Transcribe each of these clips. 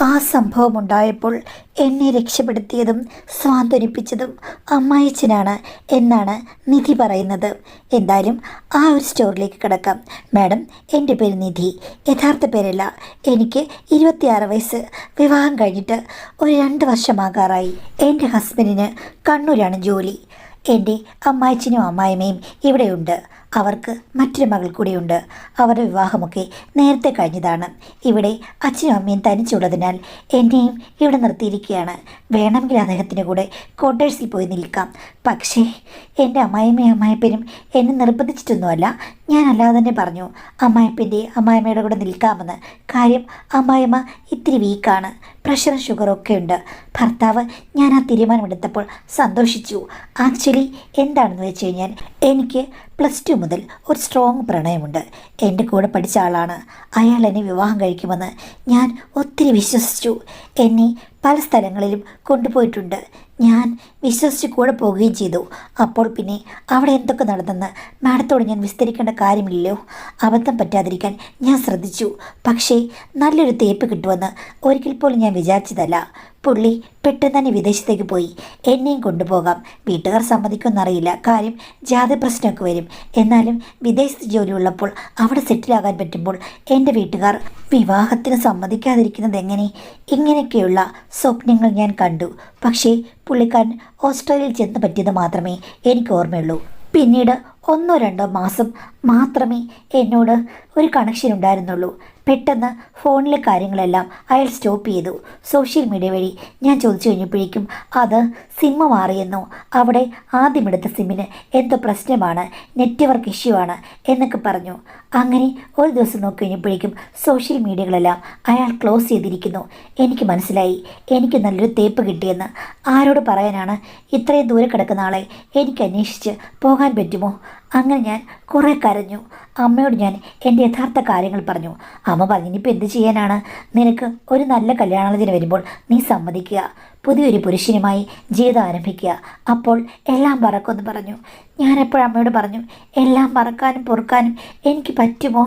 ആ സംഭവം ഉണ്ടായപ്പോൾ എന്നെ രക്ഷപ്പെടുത്തിയതും സ്വാന്തനിപ്പിച്ചതും അമ്മായിച്ചനാണ് എന്നാണ് നിധി പറയുന്നത്. എന്തായാലും ആ ഒരു സ്റ്റോറിലേക്ക് കിടക്കാം. മാഡം, എൻ്റെ പേര് നിധി, യഥാർത്ഥ പേരല്ല. എനിക്ക് 26 വയസ്സ്. വിവാഹം കഴിഞ്ഞിട്ട് ഒരു 2 വർഷമാകാറായി. എൻ്റെ ഹസ്ബൻഡിന് കണ്ണൂരാണ് ജോലി. എൻ്റെ അമ്മായിച്ചനും അമ്മായിമ്മയും ഇവിടെയുണ്ട്. അവർക്ക് മറ്റൊരു മകൾ കൂടിയുണ്ട്. അവരുടെ വിവാഹമൊക്കെ നേരത്തെ കഴിഞ്ഞതാണ്. ഇവിടെ അച്ഛനും അമ്മയും തനിച്ചുള്ളതിനാൽ എന്നെയും ഇവിടെ നിർത്തിയിരിക്കുകയാണ്. വേണമെങ്കിൽ അദ്ദേഹത്തിൻ്റെ കൂടെ ക്വാർട്ടേഴ്സിൽ പോയി നിൽക്കാം. പക്ഷേ എൻ്റെ അമ്മായിമ്മയും അമ്മായിപ്പനും എന്നെ നിർബന്ധിച്ചിട്ടൊന്നുമല്ല. ഞാൻ അല്ലാതെ തന്നെ പറഞ്ഞു അമ്മായിപ്പൻ്റെ അമ്മായിമ്മയുടെ കൂടെ നിൽക്കാമെന്ന്. കാര്യം അമ്മായിമ്മ ഇത്തിരി വീക്കാണ്, പ്രഷറും ഷുഗറും ഒക്കെ ഉണ്ട്. ഭർത്താവ് ഞാൻ ആ തീരുമാനമെടുത്തപ്പോൾ സന്തോഷിച്ചു. ആക്ച്വലി എന്താണെന്ന് വെച്ച് കഴിഞ്ഞാൽ എനിക്ക് +2 മുതൽ ഒരു സ്ട്രോങ് പ്രണയമുണ്ട്. എൻ്റെ കൂടെ പഠിച്ച ആളാണ്. അയാൾ എന്നെ വിവാഹം കഴിക്കുമെന്ന് ഞാൻ ഒത്തിരി വിശ്വസിച്ചു. എന്നെ പല സ്ഥലങ്ങളിലും കൊണ്ടുപോയിട്ടുണ്ട്. ഞാൻ വിശ്വസിച്ച് കൂടെ പോവുകയും ചെയ്തു. അപ്പോൾ പിന്നെ അവിടെ എന്തൊക്കെ നടന്നെന്ന് മാഡത്തോട് ഞാൻ വിസ്തരിക്കേണ്ട കാര്യമില്ലല്ലോ. അബദ്ധം പറ്റാതിരിക്കാൻ ഞാൻ ശ്രദ്ധിച്ചു. പക്ഷേ നല്ലൊരു തേപ്പ് കിട്ടുമെന്ന് ഒരിക്കൽ പോലും ഞാൻ വിചാരിച്ചതല്ല. പുള്ളി പെട്ടെന്ന് തന്നെ വിദേശത്തേക്ക് പോയി. എന്നെയും കൊണ്ടുപോകാം. വീട്ടുകാർ സമ്മതിക്കുമെന്നറിയില്ല. കാര്യം ജാതി പ്രശ്നമൊക്കെ വരും. എന്നാലും വിദേശത്ത് ജോലിയുള്ളപ്പോൾ അവിടെ സെറ്റിലാകാൻ പറ്റുമ്പോൾ എൻ്റെ വീട്ടുകാർ വിവാഹത്തിന് സമ്മതിക്കാതിരിക്കുന്നത് എങ്ങനെ? ഇങ്ങനെയൊക്കെയുള്ള സ്വപ്നങ്ങൾ ഞാൻ കണ്ടു. പക്ഷേ പുള്ളിക്കാരൻ ഓസ്ട്രേലിയയിൽ ചെന്ന് പറ്റിയത് മാത്രമേ എനിക്ക് ഓർമ്മയുള്ളൂ. പിന്നീട് 1-2 മാസം മാത്രമേ എന്നോട് ഒരു കണക്ഷൻ ഉണ്ടായിരുന്നുള്ളൂ. പെട്ടെന്ന് ഫോണിലെ കാര്യങ്ങളെല്ലാം അയാൾ സ്റ്റോപ്പ് ചെയ്തു. സോഷ്യൽ മീഡിയ വഴി ഞാൻ ചോദിച്ചു കഴിഞ്ഞപ്പോഴേക്കും അത് സിമ്മ് മാറിയെന്നോ, അവിടെ ആദ്യമെടുത്ത സിമ്മിന് എന്തോ പ്രശ്നമാണ്, നെറ്റ്വർക്ക് ഇഷ്യൂ ആണ് എന്നൊക്കെ പറഞ്ഞു. അങ്ങനെ ഒരു ദിവസം നോക്കി കഴിഞ്ഞപ്പോഴേക്കും സോഷ്യൽ മീഡിയകളെല്ലാം അയാൾ ക്ലോസ് ചെയ്തിരിക്കുന്നു. എനിക്ക് മനസ്സിലായി എനിക്ക് നല്ലൊരു തേപ്പ് കിട്ടിയെന്ന്. ആരോട് പറയാനാണ്? ഇത്രയും ദൂരെ കിടക്കുന്ന ആളെ എനിക്ക് അന്വേഷിച്ച് പോകാൻ പറ്റുമോ? അങ്ങനെ ഞാൻ കുറേ കരഞ്ഞു. അമ്മയോട് ഞാൻ എൻ്റെ യഥാർത്ഥ കാര്യങ്ങൾ പറഞ്ഞു. അമ്മ പറഞ്ഞു, ഇനിയിപ്പോൾ എന്ത് ചെയ്യാനാണ്? നിനക്ക് ഒരു നല്ല കല്യാണത്തിന് വരുമ്പോൾ നീ സമ്മതിക്കുക, പുതിയൊരു പുരുഷനുമായി ജീവിതം ആരംഭിക്കുക, അപ്പോൾ എല്ലാം മറക്കുമെന്ന് പറഞ്ഞു. ഞാനെപ്പോഴും അമ്മയോട് പറഞ്ഞു, എല്ലാം മറക്കാനും പൊറുക്കാനും എനിക്ക് പറ്റുമോ?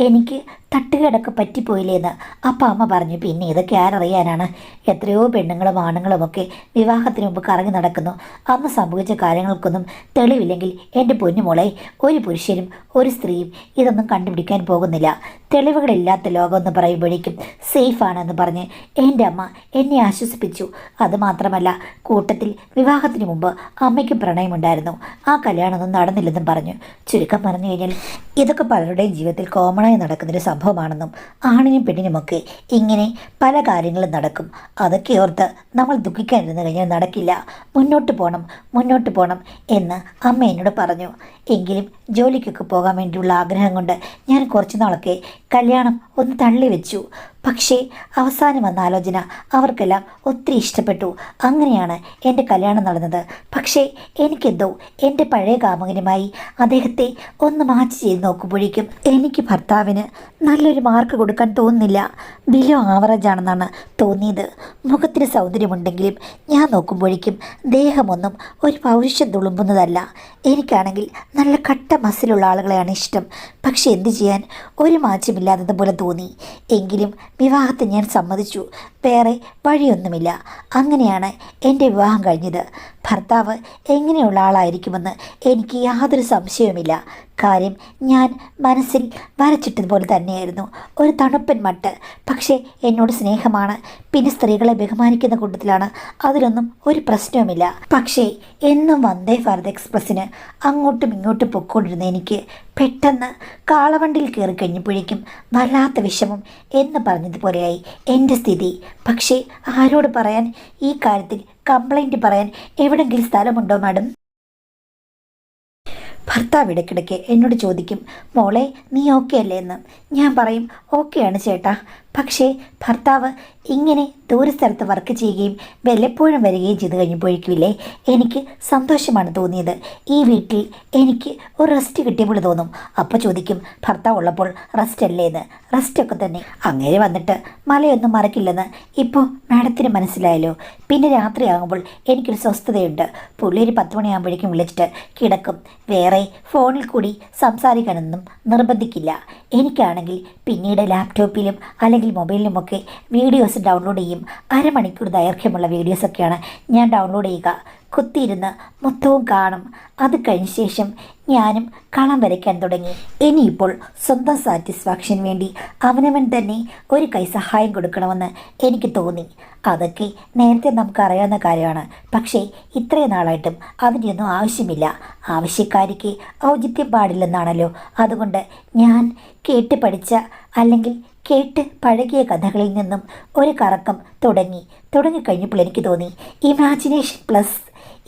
എനിക്ക് തട്ടുകേടൊക്കെ പറ്റിപ്പോയില്ലേന്ന്. അപ്പം അമ്മ പറഞ്ഞു, പിന്നെ ഇതൊക്കെ ആരറിയാനാണ്? എത്രയോ പെണ്ണുങ്ങളും ആണുങ്ങളുമൊക്കെ വിവാഹത്തിന് മുമ്പ് കറങ്ങി നടക്കുന്നു. അന്ന് സംഭവിച്ച കാര്യങ്ങൾക്കൊന്നും തെളിവില്ലെങ്കിൽ എൻ്റെ പൊന്നുമോളെ, ഒരു പുരുഷനും ഒരു സ്ത്രീയും ഇതൊന്നും കണ്ടുപിടിക്കാൻ പോകുന്നില്ല. തെളിവുകളില്ലാത്ത ലോകമെന്ന് പറയുമ്പോഴേക്കും സേഫാണെന്ന് പറഞ്ഞ് എൻ്റെ അമ്മ എന്നെ ആശ്വസിപ്പിച്ചു. അതുമാത്രമല്ല, കൂട്ടത്തിൽ വിവാഹത്തിന് മുമ്പ് അമ്മയ്ക്ക് പ്രണയമുണ്ടായിരുന്നു. ആ കല്യാണമൊന്നും നടന്നില്ലെന്നും പറഞ്ഞു. ചുരുക്കം പറഞ്ഞു കഴിഞ്ഞാൽ ഇതൊക്കെ പലരുടെയും ജീവിതത്തിൽ കോമണായി നടക്കുന്നൊരു സംഭവമാണെന്നും ആണിനും പെണ്ണിനുമൊക്കെ ഇങ്ങനെ പല കാര്യങ്ങളും നടക്കും. അതൊക്കെ ഓർത്ത് നമ്മൾ ദുഃഖിക്കാനിരുന്നു കഴിഞ്ഞാൽ നടക്കില്ല. മുന്നോട്ട് പോകണം എന്ന് അമ്മ എന്നോട് പറഞ്ഞു. എങ്കിലും ജോലിക്കൊക്കെ പോകാൻ വേണ്ടിയുള്ള ആഗ്രഹം കൊണ്ട് ഞാൻ കുറച്ച് നാളൊക്കെ കല്യാണം ഒന്ന് തള്ളി വെച്ചു. പക്ഷേ അവസാനം വന്ന ആലോചന അവർക്കെല്ലാം ഒത്തിരി ഇഷ്ടപ്പെട്ടു. അങ്ങനെയാണ് എൻ്റെ കല്യാണം നടന്നത്. പക്ഷേ എനിക്കെന്തോ എൻ്റെ പഴയ കാമുകനുമായി അദ്ദേഹത്തെ ഒന്ന് മാച്ച് ചെയ്ത് നോക്കുമ്പോഴേക്കും എനിക്ക് ഭർത്താവിന് നല്ലൊരു മാർക്ക് കൊടുക്കാൻ തോന്നുന്നില്ല. ബിലോ ആവറേജ് ആണെന്നാണ് തോന്നിയത്. മുഖത്തിന് സൗന്ദര്യമുണ്ടെങ്കിലും ഞാൻ നോക്കുമ്പോഴേക്കും ദേഹമൊന്നും ഒരു പൗരുഷം തുളുമ്പുന്നതല്ല. എനിക്കാണെങ്കിൽ നല്ല കട്ട മസിലുള്ള ആളുകളെയാണ് ഇഷ്ടം. പക്ഷെ എന്തു ചെയ്യാൻ, ഒരു മാറ്റമില്ലാത്തതുപോലെ തോന്നി. എങ്കിലും വിവാഹത്തിന് ഞാൻ സമ്മതിച്ചു. വേറെ വഴിയൊന്നുമില്ല. അങ്ങനെയാണ് എൻ്റെ വിവാഹം കഴിഞ്ഞത്. ഭർത്താവ് എങ്ങനെയുള്ള ആളായിരിക്കുമെന്ന് എനിക്ക് യാതൊരു സംശയവുമില്ല. കാര്യം ഞാൻ മനസ്സിൽ വരച്ചിട്ടതുപോലെ തന്നെയായിരുന്നു. ഒരു തണുപ്പൻ മട്ട്. പക്ഷേ എന്നോട് സ്നേഹമാണ്. പിന്നെ സ്ത്രീകളെ ബഹുമാനിക്കുന്ന കൂട്ടത്തിലാണ്. അതിലൊന്നും ഒരു പ്രശ്നവുമില്ല. പക്ഷേ എന്നും വന്ദേ ഭാരത് എക്സ്പ്രസ്സിന് അങ്ങോട്ടും ഇങ്ങോട്ടും പൊയ്ക്കൊണ്ടിരുന്ന എനിക്ക് പെട്ടെന്ന് കാളവണ്ടിയിൽ കയറി കഴിഞ്ഞപ്പോഴേക്കും വല്ലാത്ത വിഷമം എന്ന് പറഞ്ഞതുപോലെയായി എൻ്റെ സ്ഥിതി. പക്ഷേ ആരോട് പറയാൻ? ഈ കാര്യത്തിൽ കംപ്ലൈൻറ്റ് പറയാൻ എവിടെയെങ്കിലും സ്ഥലമുണ്ടോ മാഡം? ഭർത്താവ് ഇടയ്ക്കിടയ്ക്ക് എന്നോട് ചോദിക്കും, മോളെ നീ ഓക്കെ അല്ലേ എന്ന്. ഞാൻ പറയും, ഓക്കെയാണ് ചേട്ടാ. പക്ഷേ ഭർത്താവ് ഇങ്ങനെ ദൂരസ്ഥലത്ത് വർക്ക് ചെയ്യുകയും വല്ലപ്പോഴും വരികയും ചെയ്ത് കഴിഞ്ഞപ്പോഴേക്കുമില്ലേ എനിക്ക് സന്തോഷമാണ് തോന്നിയത്. ഈ വീട്ടിൽ എനിക്ക് ഒരു റെസ്റ്റ് കിട്ടിയപ്പോൾ തോന്നും. അപ്പോൾ ചോദിക്കും, ഭർത്താവ് ഉള്ളപ്പോൾ റെസ്റ്റ് അല്ലേ എന്ന്. റെസ്റ്റൊക്കെ തന്നെ. അങ്ങേരെ വന്നിട്ട് മലയൊന്നും മറക്കില്ലെന്ന് ഇപ്പോൾ മാഡത്തിന് മനസ്സിലായല്ലോ. പിന്നെ രാത്രിയാകുമ്പോൾ എനിക്കൊരു സ്വസ്ഥതയുണ്ട്. പുള്ളി ഒരു 10 മണിയാകുമ്പോഴേക്കും വിളിച്ചിട്ട് കിടക്കും. വേറെ ഫോണിൽ കൂടി സംസാരിക്കാനൊന്നും നിർബന്ധിക്കില്ല. എനിക്കാണെങ്കിൽ പിന്നീട് ലാപ്ടോപ്പിലും അല്ലെങ്കിൽ അല്ലെങ്കിൽ മൊബൈലിലുമൊക്കെ വീഡിയോസ് ഡൗൺലോഡ് ചെയ്യും. അരമണിക്കൂർ ദൈർഘ്യമുള്ള വീഡിയോസൊക്കെയാണ് ഞാൻ ഡൗൺലോഡ് ചെയ്യുക. കുത്തിയിരുന്ന് മൊത്തവും കാണും. അത് കഴിഞ്ഞ ശേഷം ഞാനും കളം വരയ്ക്കാൻ തുടങ്ങി. ഇനിയിപ്പോൾ സ്വന്തം സാറ്റിസ്ഫാക്ഷന് വേണ്ടി അവനവൻ തന്നെ ഒരു കൈ സഹായം കൊടുക്കണമെന്ന് എനിക്ക് തോന്നി. അതൊക്കെ നേരത്തെ നമുക്കറിയാവുന്ന കാര്യമാണ്. പക്ഷേ ഇത്രയും നാളായിട്ടും അതിൻ്റെയൊന്നും ആവശ്യമില്ല. ആവശ്യക്കാരിക്ക് ഔചിത്യം പാടില്ലെന്നാണല്ലോ. അതുകൊണ്ട് ഞാൻ കേട്ട് പഠിച്ച അല്ലെങ്കിൽ കേട്ട് പഴകിയ കഥകളിൽ നിന്നും ഒരു കറക്കം തുടങ്ങിക്കഴിഞ്ഞപ്പോൾ എനിക്ക് തോന്നി ഇമാജിനേഷൻ പ്ലസ്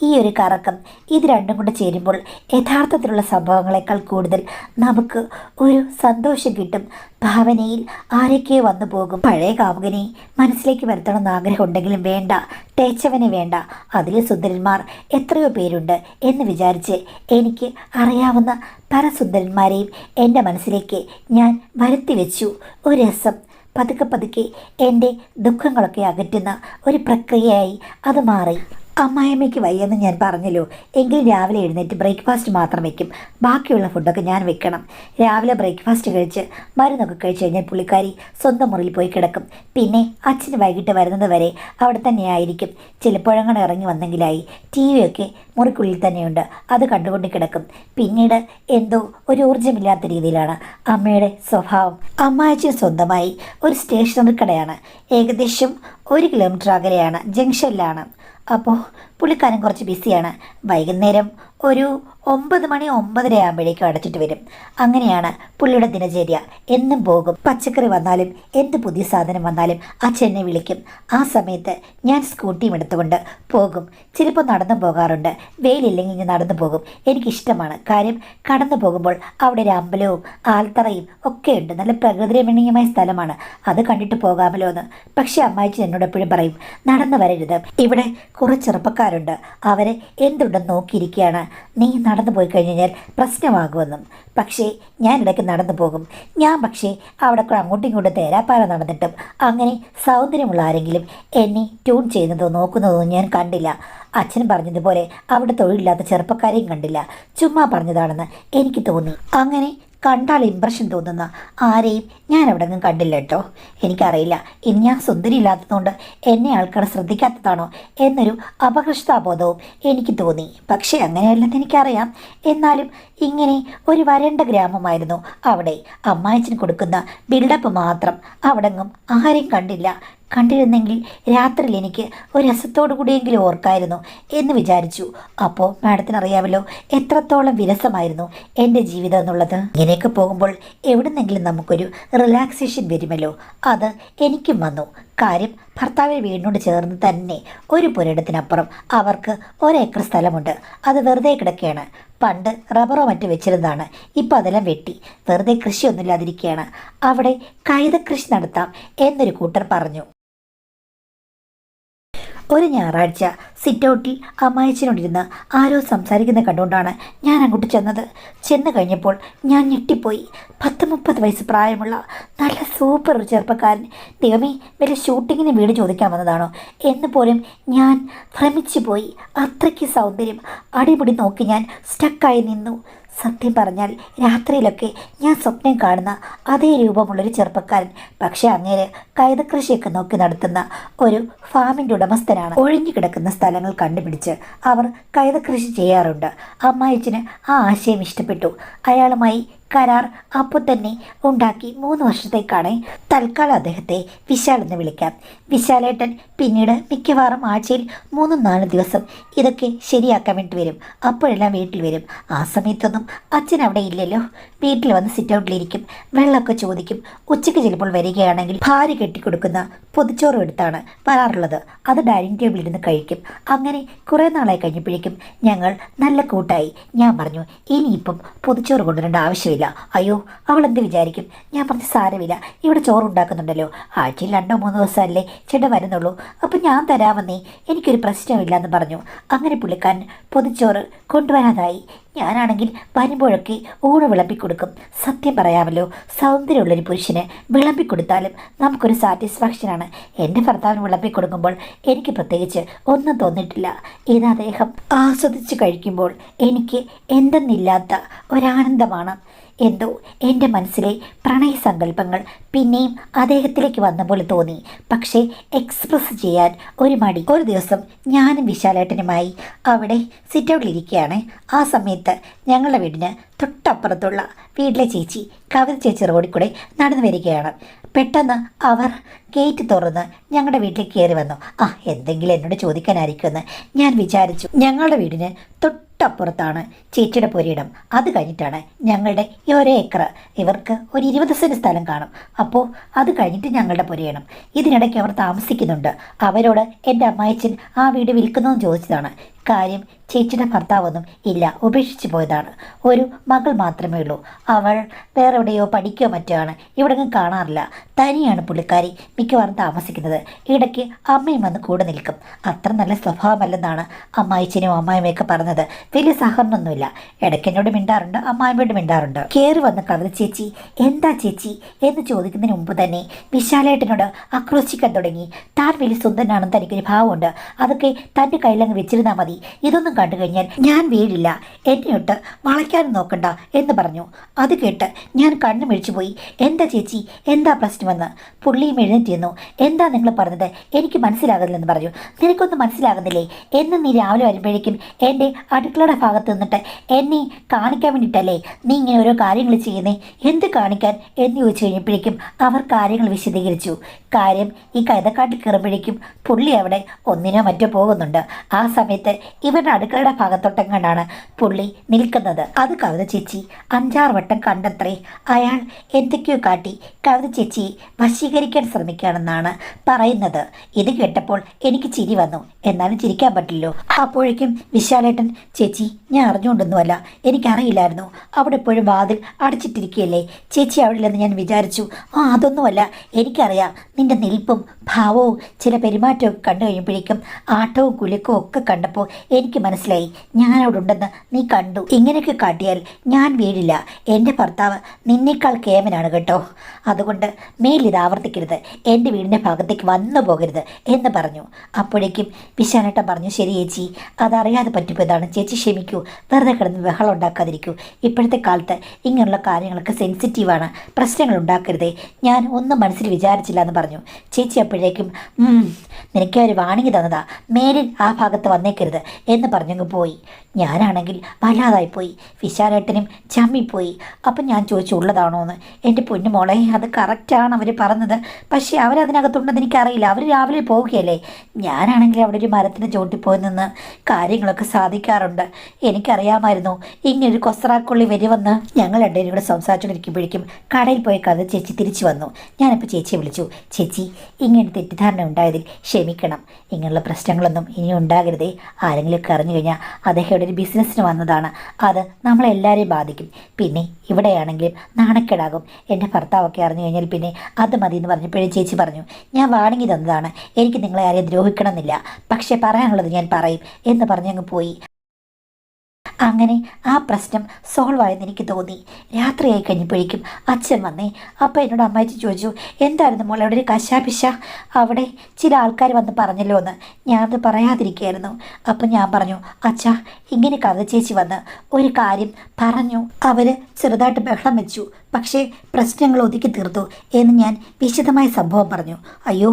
ഈ ഒരു കറക്കം, ഇത് രണ്ടും കൂടെ ചേരുമ്പോൾ യഥാർത്ഥത്തിലുള്ള സംഭവങ്ങളെക്കാൾ കൂടുതൽ നമുക്ക് ഒരു സന്തോഷം കിട്ടും. ഭാവനയിൽ ആരൊക്കെ വന്നു പോകും. പഴയ കാമുകനെ മനസ്സിലേക്ക് വരുത്തണമെന്ന് ആഗ്രഹമുണ്ടെങ്കിലും വേണ്ട, തേച്ചവനെ വേണ്ട. അതിൽ സുന്ദരന്മാർ എത്രയോ പേരുണ്ട് എന്ന് വിചാരിച്ച് എനിക്ക് അറിയാവുന്ന പല സുന്ദരന്മാരെയും എൻ്റെ മനസ്സിലേക്ക് ഞാൻ വരുത്തി വെച്ചു. ഒരു രസം. പതുക്കെ എൻ്റെ ദുഃഖങ്ങളൊക്കെ അകറ്റുന്ന ഒരു പ്രക്രിയയായി അത് മാറി. അമ്മായിയമ്മയ്ക്ക് വയ്യെന്ന് ഞാൻ പറഞ്ഞല്ലോ. എങ്കിലും രാവിലെ എഴുന്നേറ്റ് ബ്രേക്ക്ഫാസ്റ്റ് മാത്രം വയ്ക്കും. ബാക്കിയുള്ള ഫുഡൊക്കെ ഞാൻ വെക്കണം. രാവിലെ ബ്രേക്ക്ഫാസ്റ്റ് കഴിച്ച് മരുന്നൊക്കെ കഴിച്ച് കഴിഞ്ഞാൽ പുള്ളിക്കാരി സ്വന്തം മുറിയിൽ പോയി കിടക്കും. പിന്നെ അച്ഛന് വൈകിട്ട് വരുന്നത് വരെ അവിടെ തന്നെ ആയിരിക്കും. ചിലപ്പോഴങ്ങനെ ഇറങ്ങി വന്നെങ്കിലായി. ടി വിയൊക്കെ മുറിക്കുള്ളിൽ തന്നെയുണ്ട്. അത് കണ്ടുകൊണ്ട് കിടക്കും. പിന്നീട് എന്തോ ഒരു ഊർജ്ജമില്ലാത്ത രീതിയിലാണ് അമ്മയുടെ സ്വഭാവം. അമ്മായിച്ചന് സ്വന്തമായി ഒരു സ്റ്റേഷനറി കടയാണ്. ഏകദേശം 1 കിലോമീറ്റർ അകലെയാണ്, ജംഗ്ഷനിലാണ്. അപ്പോൾ പുള്ളിക്കാരൻ കുറച്ച് ബിസിയാണ്. വൈകുന്നേരം ഒരു 9 മണി 9:30 ആകുമ്പോഴേക്കും അടച്ചിട്ട് വരും. അങ്ങനെയാണ് പുള്ളിയുടെ ദിനചര്യ. എന്നും പോകും. പച്ചക്കറി വന്നാലും എന്ത് പുതിയ സാധനം വന്നാലും അച്ഛനെ വിളിക്കും. ആ സമയത്ത് ഞാൻ സ്കൂട്ടിയും എടുത്തുകൊണ്ട് പോകും. ചിലപ്പോൾ നടന്നു പോകാറുണ്ട്. വെയിലില്ലെങ്കിൽ ഇങ്ങനെ നടന്നു പോകും. എനിക്കിഷ്ടമാണ്. കാര്യം കടന്നു പോകുമ്പോൾ അവിടെ ഒരു അമ്പലവും ആൽത്തറയും ഒക്കെ ഉണ്ട്. നല്ല പ്രകൃതിരമണീയമായ സ്ഥലമാണ്. അത് കണ്ടിട്ട് പോകാമല്ലോ എന്ന്. പക്ഷേ അമ്മായിച്ചൻ എന്നോട് എപ്പോഴും പറയും, നടന്നു വരരുത്, ഇവിടെ കുറേ ചെറുപ്പക്കാരുണ്ട്, അവരെ എന്തുണ്ടെന്ന് നോക്കിയിരിക്കുകയാണ്, നീ നടന്നു പോയി കഴിഞ്ഞാൽ പ്രശ്നമാകുമെന്നും. പക്ഷേ ഞാൻ ഇടയ്ക്ക് നടന്നു പോകും. ഞാൻ പക്ഷേ അവിടെ കൂടെ അങ്ങോട്ടും ഇങ്ങോട്ടും തേരാപ്പാര നടന്നിട്ടും അങ്ങനെ സൗന്ദര്യമുള്ള ആരെങ്കിലും എന്നെ ട്യൂൺ ചെയ്യുന്നതോ നോക്കുന്നതോ ഞാൻ കണ്ടില്ല. അച്ഛൻ പറഞ്ഞതുപോലെ അവിടെ തൊഴിലില്ലാത്ത ചെറുപ്പക്കാരെയും കണ്ടില്ല. ചുമ്മാ പറഞ്ഞതാണെന്ന് എനിക്ക് തോന്നി. അങ്ങനെ കണ്ടാൽ ഇമ്പ്രഷൻ തോന്നുന്ന ആരെയും ഞാൻ അവിടെ ഒന്നും കണ്ടില്ല കേട്ടോ. എനിക്കറിയില്ല, ഇനി ഞാൻ സുന്ദരി ഇല്ലാത്തതുകൊണ്ട് എന്നെ ആൾക്കാർ ശ്രദ്ധിക്കാത്തതാണോ എന്നൊരു അപകർഷതാബോധവും എനിക്ക് തോന്നി. പക്ഷേ അങ്ങനെയല്ലെന്ന് എനിക്കറിയാം. എന്നാലും ഇങ്ങനെ ഒരു വരണ്ട ഗ്രാമമായിരുന്നു അവിടെ. അമ്മായിച്ചന് കൊടുക്കുന്ന ബിൽഡപ്പ് മാത്രം. അവിടെങ്ങും ആരെയും കണ്ടില്ല. കണ്ടിരുന്നെങ്കിൽ രാത്രിയിൽ എനിക്ക് ഒരു രസത്തോടു കൂടിയെങ്കിലും ഓർക്കായിരുന്നു എന്ന് വിചാരിച്ചു. അപ്പോൾ മാഡത്തിനറിയാമല്ലോ എത്രത്തോളം വിരസമായിരുന്നു എൻ്റെ ജീവിതം എന്നുള്ളത്. ഇങ്ങനെയൊക്കെ പോകുമ്പോൾ എവിടുന്നെങ്കിലും നമുക്കൊരു റിലാക്സേഷൻ വരുമല്ലോ. അത് എനിക്കും വന്നു. കാര്യം ഭർത്താവിൻ്റെ വീടിനോട് ചേർന്ന് തന്നെ ഒരു പുരയിടത്തിനപ്പുറം അവർക്ക് 1 ഏക്കർ സ്ഥലമുണ്ട്. അത് വെറുതെ കിടക്കുകയാണ്. പണ്ട് റബ്ബറോ മറ്റു വെച്ചിരുന്നതാണ്. ഇപ്പം അതെല്ലാം വെട്ടി വെറുതെ കൃഷിയൊന്നുമില്ലാതിരിക്കുകയാണ്. അവിടെ കൈതക്കൃഷി നടത്താം എന്നൊരു കൂട്ടർ പറഞ്ഞു. ഒരു ഞായറാഴ്ച സിറ്റൗട്ടിൽ അമ്മായിച്ചനോടിരുന്ന് ആരോ സംസാരിക്കുന്ന കണ്ടുകൊണ്ടാണ് ഞാൻ അങ്ങോട്ട് ചെന്ന് കഴിഞ്ഞപ്പോൾ ഞാൻ ഞെട്ടിപ്പോയി. 10-30 വയസ്സ് പ്രായമുള്ള നല്ല സൂപ്പർ ഒരു ചെറുപ്പക്കാരൻ. ദൈവമേ, വല്ല ഷൂട്ടിങ്ങിന് വീട് ചോദിക്കാൻ വന്നതാണോ എന്ന് പോലും ഞാൻ ഭ്രമിച്ചു പോയി. അത്രയ്ക്ക് സൗന്ദര്യം. അടിപിടി നോക്കി ഞാൻ സ്റ്റക്കായി നിന്നു. സത്യം പറഞ്ഞാൽ രാത്രിയിലൊക്കെ ഞാൻ സ്വപ്നം കാണുന്ന അതേ രൂപമുള്ളൊരു ചെറുപ്പക്കാരൻ. പക്ഷേ അങ്ങേര് കൈതക്കൃഷിയൊക്കെ നോക്കി നടത്തുന്ന ഒരു ഫാമിൻ്റെ ഉടമസ്ഥനാണ്. ഒഴിഞ്ഞു കിടക്കുന്ന സ്ഥലങ്ങൾ കണ്ടുപിടിച്ച് അവർ കൈതക്കൃഷി ചെയ്യാറുണ്ട്. അമ്മായിച്ചന് ആ ആശയം ഇഷ്ടപ്പെട്ടു. അയാളുമായി കരാർ അപ്പോൾ തന്നെ ഉണ്ടാക്കി 3 വർഷത്തേക്കാണ്. തൽക്കാലം അദ്ദേഹത്തെ വിശാൽ എന്ന് വിളിക്കാം. വിശാലേട്ടൻ പിന്നീട് മിക്കവാറും ആഴ്ചയിൽ 3-4 ദിവസം ഇതൊക്കെ ശരിയാക്കാൻ വേണ്ടി വരും. അപ്പോഴെല്ലാം വീട്ടിൽ വരും. ആ സമയത്തൊന്നും അച്ഛൻ അവിടെ ഇല്ലല്ലോ. വീട്ടിൽ വന്ന് സിറ്റൗട്ടിലിരിക്കും. വെള്ളമൊക്കെ ചോദിക്കും. ഉച്ചയ്ക്ക് ചിലപ്പോൾ വരികയാണെങ്കിൽ ഭാര്യ കെട്ടിക്കൊടുക്കുന്ന പൊതിച്ചോറും എടുത്താണ് വരാറുള്ളത്. അത് ഡൈനിങ് ടേബിളിരുന്ന് കഴിക്കും. അങ്ങനെ കുറേ നാളായി കഴിഞ്ഞപ്പോഴേക്കും ഞങ്ങൾ നല്ല കൂട്ടായി. ഞാൻ പറഞ്ഞു, ഇനിയിപ്പം പൊതിച്ചോറ് കൊണ്ടുവരേണ്ട ആവശ്യമില്ല. അയ്യോ, അവൾ എന്ത് വിചാരിക്കും? ഞാൻ പറഞ്ഞു, സാരമില്ല, ഇവിടെ ചോറുണ്ടാക്കുന്നുണ്ടല്ലോ. ആഴ്ചയിൽ 2-3 ദിവസമല്ലേ ചേട്ടൻ വരുന്നുള്ളൂ. അപ്പം ഞാൻ തരാമെന്നേ, എനിക്കൊരു പ്രശ്നമില്ല എന്ന് പറഞ്ഞു. അങ്ങനെ പുള്ളിക്കാരൻ പൊതിച്ചോറ് കൊണ്ടുവരാതായി. ഞാനാണെങ്കിൽ വരുമ്പോഴൊക്കെ ഊണ് വിളമ്പിക്കൊടുക്കും. സത്യം പറയാമല്ലോ, സൗന്ദര്യമുള്ളൊരു പുരുഷന് വിളമ്പിക്കൊടുത്താലും നമുക്കൊരു സാറ്റിസ്ഫാക്ഷനാണ്. എൻ്റെ ഭർത്താവിന് വിളമ്പിക്കൊടുക്കുമ്പോൾ എനിക്ക് പ്രത്യേകിച്ച് ഒന്നും തോന്നിയിട്ടില്ല. ഇത് അദ്ദേഹം ആസ്വദിച്ച് കഴിക്കുമ്പോൾ എനിക്ക് എന്തെന്നില്ലാത്ത ഒരാനന്ദമാണ്. എന്തോ എൻ്റെ മനസ്സിലെ പ്രണയസങ്കല്പങ്ങൾ പിന്നെയും അദ്ദേഹത്തിലേക്ക് വന്ന പോലെ തോന്നി. പക്ഷേ എക്സ്പ്രസ് ചെയ്യാൻ ഒരു മടി. ഒരു ദിവസം ഞാനും വിശാലേട്ടനുമായി അവിടെ സിറ്റൗട്ടിലിരിക്കുകയാണ്. ആ സമയത്ത് ഞങ്ങളുടെ വീടിന് തൊട്ടപ്പുറത്തുള്ള വീട്ടിലെ ചേച്ചി കവിത ചേച്ചി റോഡിൽ കൂടെ നടന്നു വരികയാണ്. പെട്ടെന്ന് അവർ ഗേറ്റ് തുറന്ന് ഞങ്ങളുടെ വീട്ടിലേക്ക് കയറി വന്നു. എന്തെങ്കിലും എന്നോട് ചോദിക്കാനായിരിക്കുമെന്ന് ഞാൻ വിചാരിച്ചു. ഞങ്ങളുടെ വീടിന് തൊട്ടപ്പുറത്താണ് ചേച്ചിയുടെ പുരയിടം. അത് കഴിഞ്ഞിട്ടാണ് ഞങ്ങളുടെ ഈ ഒരേക്കർ. ഇവർക്ക് ഒരു 20 സെൻറ്റ് സ്ഥലം കാണും. അപ്പോൾ അത് കഴിഞ്ഞിട്ട് ഞങ്ങളുടെ പുരയിടം. ഇതിനിടയ്ക്ക് അവർ താമസിക്കുന്നുണ്ട്. അവരോട് എൻ്റെ അമ്മായിച്ചൻ ആ വീട് വിൽക്കുന്നതെന്ന് ചോദിച്ചതാണ്. കാര്യം ചേച്ചിയുടെ ഭർത്താവൊന്നും ഇല്ല, ഉപേക്ഷിച്ച് പോയതാണ്. ഒരു മകൾ മാത്രമേ ഉള്ളൂ. അവൾ വേറെ എവിടെയോ പഠിക്കുകയോ മറ്റോ ആണ്. ഇവിടെങ്ങും കാണാറില്ല. തനിയാണ് പുള്ളിക്കാരി മിക്കവാറും താമസിക്കുന്നത്. ഇടയ്ക്ക് അമ്മയും വന്ന് കൂടെ നിൽക്കും. അത്ര നല്ല സ്വഭാവമല്ലെന്നാണ് അമ്മായിച്ചനും അമ്മായിമ്മയൊക്കെ പറഞ്ഞത്. വലിയ സഹകരണമൊന്നുമില്ല. ഇടയ്ക്ക് എന്നോട് മിണ്ടാറുണ്ട്, അമ്മായിമ്മയോട് മിണ്ടാറുണ്ട്. കയറി വന്ന കവിത ചേച്ചി എന്താ ചേച്ചി എന്ന് ചോദിക്കുന്നതിന് മുമ്പ് തന്നെ വിശാലേട്ടനോട് ആക്രോശിക്കാൻ തുടങ്ങി. താൻ വലിയ സുന്ദരനാണെന്ന് തനിക്കൊരു ഭാവമുണ്ട്, അതൊക്കെ തൻ്റെ കയ്യിലങ്ങ് വെച്ചിരുന്നാൽ മതി. ഇതൊന്നും കണ്ടു കഴിഞ്ഞാൽ ഞാൻ വീഴില്ല, എന്നെയൊട്ട് വളയ്ക്കാനും നോക്കണ്ട എന്ന് പറഞ്ഞു. അത് കേട്ട് ഞാൻ കണ്ണു മിഴിച്ചു പോയി. എന്താ ചേച്ചി, എന്താ പ്രശ്നമെന്ന്. പുള്ളിയും എഴുന്നേറ്റിരുന്നു. എന്താ നിങ്ങൾ പറഞ്ഞത്, എനിക്ക് മനസ്സിലാകുന്നില്ലെന്ന് പറഞ്ഞു. നിനക്കൊന്നും മനസ്സിലാകുന്നില്ലേ? എന്ന് നീ രാവിലെ വരുമ്പോഴേക്കും എൻ്റെ അടുക്കളയുടെ ഭാഗത്ത് നിന്നിട്ട് എന്നെ കാണിക്കാൻ വേണ്ടിയിട്ടല്ലേ നീ ഇങ്ങനെ ഓരോ കാര്യങ്ങൾ ചെയ്യുന്നേ? എന്ത് കാണിക്കാൻ എന്ന് ചോദിച്ചു കഴിഞ്ഞപ്പോഴേക്കും അവർ കാര്യങ്ങൾ വിശദീകരിച്ചു. കാര്യം ഈ കൈതക്കാട്ടിൽ കയറുമ്പോഴേക്കും പുള്ളി അവിടെ ഒന്നിനോ മറ്റോ പോകുന്നുണ്ട്. ആ സമയത്ത് ഇവരുടെ അടുക്കളയുടെ ഭാഗത്തോട്ടെങ്ങാണ്ടാണ് പുള്ളി നിൽക്കുന്നത്. അത് കവിത ചേച്ചി 5-6 വട്ടം കണ്ടത്രേ. അയാൾ എന്തൊക്കെയോ കാട്ടി കവിത ചേച്ചിയെ വശീകരിക്കാൻ ശ്രമിക്കുകയാണെന്നാണ് പറയുന്നത്. ഇത് കേട്ടപ്പോൾ എനിക്ക് ചിരി വന്നു. എന്നാലും ചിരിക്കാൻ പറ്റില്ലോ. അപ്പോഴേക്കും വിശാലേട്ടൻ, ചേച്ചി ഞാൻ അറിഞ്ഞുകൊണ്ടൊന്നുമല്ല, എനിക്കറിയില്ലായിരുന്നു. അവിടെ എപ്പോഴും വാതിൽ അടച്ചിട്ടിരിക്കുകയല്ലേ, ചേച്ചി അവിടെ ഇല്ലെന്ന് ഞാൻ വിചാരിച്ചു. അതൊന്നുമല്ല, എനിക്കറിയാം നിന്റെ നിൽപ്പും ഭാവവും ചില പെരുമാറ്റമൊക്കെ കണ്ടു കഴിയുമ്പോഴേക്കും ആട്ടവും കുലുക്കവും ഒക്കെ കണ്ടപ്പോൾ എനിക്ക് മനസ്സിലായി ഞാനവിടെ ഉണ്ടെന്ന് നീ കണ്ടു. ഇങ്ങനെയൊക്കെ കാട്ടിയാൽ ഞാൻ വീഴില്ല. എൻ്റെ ഭർത്താവ് നിന്നേക്കാൾ കേമനാണ് കേട്ടോ. അതുകൊണ്ട് മേലിത് ആവർത്തിക്കരുത്, എൻ്റെ വീടിൻ്റെ ഭാഗത്തേക്ക് വന്നു പോകരുത് എന്ന് പറഞ്ഞു. അപ്പോഴേക്കും വിശാലേട്ടൻ പറഞ്ഞു, ശരി ചേച്ചി, അതറിയാതെ പറ്റിപ്പോയതാണ്, ചേച്ചി ക്ഷമിക്കൂ, വെറുതെ കിടന്ന് ബഹളം ഉണ്ടാക്കാതിരിക്കൂ. ഇപ്പോഴത്തെ കാലത്ത് ഇങ്ങനെയുള്ള കാര്യങ്ങളൊക്കെ സെൻസിറ്റീവാണ്, പ്രശ്നങ്ങൾ ഉണ്ടാക്കരുതേ. ഞാൻ ഒന്നും മനസ്സിൽ വിചാരിച്ചില്ല എന്ന് പറഞ്ഞു. ചേച്ചി അപ്പോഴേക്കും നിനക്ക് ഒരു വാണിംഗ് തന്നതാ, മേലിൽ ആ ഭാഗത്ത് വന്നേക്കരുത് എന്ന് പറഞ്ഞങ്ങ് പോയി. ഞാനാണെങ്കിൽ വല്ലാതായിപ്പോയി. വിശാലേട്ടനും ചമ്മിപ്പോയി. അപ്പം ഞാൻ ചോദിച്ചു ഉള്ളതാണോ എന്ന്. എൻ്റെ പൊന്നുമോളെ, അത് കറക്റ്റാണ് അവർ പറഞ്ഞത്, പക്ഷേ അവരതിനകത്തുണ്ടെന്ന് എനിക്കറിയില്ല. അവർ രാവിലെ പോവുകയല്ലേ. ഞാനാണെങ്കിൽ അവിടെ ഒരു മരത്തിന് ചോട്ടിൽ പോയി നിന്ന് കാര്യങ്ങളൊക്കെ സാധിക്കാറുണ്ട്. എനിക്കറിയാമായിരുന്നു ഇങ്ങനൊരു കൊസ്രാക്കൊള്ളി വരുമെന്ന്. ഞങ്ങൾ രണ്ടുപേരും കൂടെ സംസാരിച്ചുകൊണ്ടിരിക്കുമ്പോഴേക്കും കടയിൽ പോയ കവിത ചേച്ചി തിരിച്ചു വന്നു. ഞാനിപ്പോൾ ചേച്ചിയെ വിളിച്ചു. ചേച്ചി, ഇങ്ങനെ തെറ്റിദ്ധാരണ ഉണ്ടായതിൽ ക്ഷമിക്കണം. ഇങ്ങനെയുള്ള പ്രശ്നങ്ങളൊന്നും ഇനി ഉണ്ടാകരുതേ. ആരെങ്കിലുമൊക്കെ അറിഞ്ഞു കഴിഞ്ഞാൽ അദ്ദേഹം ഇവിടെ ഒരു ബിസിനസ്സിന് വന്നതാണ്, അത് നമ്മളെല്ലാവരെയും ബാധിക്കും. പിന്നെ ഇവിടെയാണെങ്കിലും നാണക്കേടാകും. എൻ്റെ ഭർത്താവൊക്കെ അറിഞ്ഞു കഴിഞ്ഞാൽ പിന്നെ അത് മതി എന്ന് പറഞ്ഞപ്പോഴും ചേച്ചി പറഞ്ഞു, ഞാൻ വാണിംഗ് തന്നതാണ്, എനിക്ക് നിങ്ങളെ ആരെയും ദ്രോഹിക്കണമെന്നില്ല, പക്ഷേ പറയാനുള്ളത് ഞാൻ പറയും എന്ന് പറഞ്ഞങ്ങ് പോയി. അങ്ങനെ ആ പ്രശ്നം സോൾവ് ആയെന്ന് എനിക്ക് തോന്നി. രാത്രിയായി കഴിഞ്ഞപ്പോഴേക്കും അച്ഛൻ വന്നേ. അപ്പോൾ എന്നോട് അമ്മായിച്ച് ചോദിച്ചു, എന്തായിരുന്നു മോളെ അവിടെ ഒരു കശാപിശ, അവിടെ ചില ആൾക്കാർ വന്ന് പറഞ്ഞല്ലോ എന്ന്. ഞാനത് പറയാതിരിക്കുകയായിരുന്നു. അപ്പം ഞാൻ പറഞ്ഞു, അച്ഛാ ഇങ്ങനെ കവിത ചേച്ചി വന്ന് ഒരു കാര്യം പറഞ്ഞു, അവർ ചെറുതായിട്ട് ബഹളം വെച്ചു, പക്ഷേ പ്രശ്നങ്ങൾ ഒതുക്കി തീർത്തു എന്ന് ഞാൻ വിശദമായ സംഭവം പറഞ്ഞു. അയ്യോ,